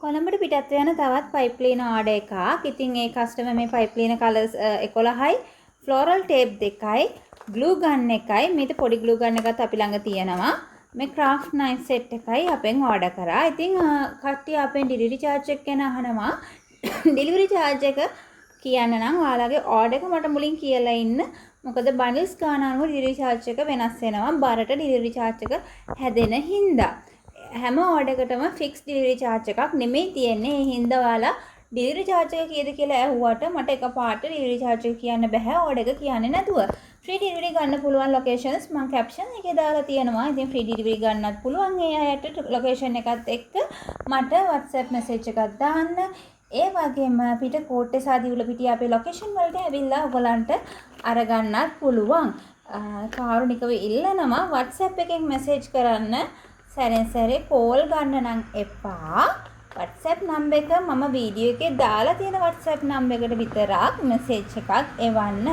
කොළඹට පිටත් වෙන තවත් පයිප්ලීන ආඩර් එකක්. ඉතින් ඒ කස්ටමර් මේ පයිප්ලීන කලර්ස් 11යි, ෆ්ලෝරල් ටේප් 2යි, ග්ලූ ගන් එකයි, මේක පොඩි ග්ලූ ගන් එකත් අපි ළඟ තියෙනවා. මේ ක්‍රාෆ්ට් 9 සෙට් එකයි අපෙන් ඕඩර් කරා. ඉතින් කට්ටිය අපෙන් ඩිලිවරි චාර්ජ් එක ගැන අහනවා. ඩිලිවරි චාර්ජ් එක කියන්න නම් ඔයාලගේ ඕඩර් එක මට මුලින් කියලා ඉන්න. මොකද බන්ඩල්ස් ගන්න අනුව ඩිලිවරි චාර්ජ් එක වෙනස් වෙනවා. බරට ඩිලිවරි චාර්ජ් එක හැදෙන හින්දා. හැම ඕඩර් එකටම ෆික්ස් ඩිලිවරි චාර්ජ් එකක් නෙමෙයි තියෙන්නේ. ඒ හින්දා ඔයාලා ඩිලිවරි චාර්ජ් එක කීයද කියලා ඇහුවට මට එකපාරට ඩිලිවරි චාර්ජ් එක කියන්න බෑ ඕඩර් එක කියන්නේ නැතුව. ෆ්‍රී ඩිලිවරි ගන්න පුළුවන් ලොකේෂන්ස් මම කැප්ෂන් එකේ දාලා තියෙනවා. ඉතින් ෆ්‍රී ඩිලිවරි ගන්නත් පුළුවන්. ඒ අයට ලොකේෂන් එකත් එක්ක මට WhatsApp මැසේජ් එකක් දාන්න. ඒ වගේම අපිට කෝට්ටේ සාදිවුල පිටිය අපේ ලොකේෂන් වලට ඇවිල්ලා ඔයගලන්ට අරගන්නත් පුළුවන්. කාරුණිකව ඉල්ලනවා WhatsApp එකෙන් මැසේජ් කරන්න. සැරෙන් සැරේ කෝල් ගන්න නම් එපා. WhatsApp නම්බර් එක මම වීඩියෝ එකේ දාලා තියෙන WhatsApp නම්බර් එකට විතරක් මැසේජ් එකක් එවන්න.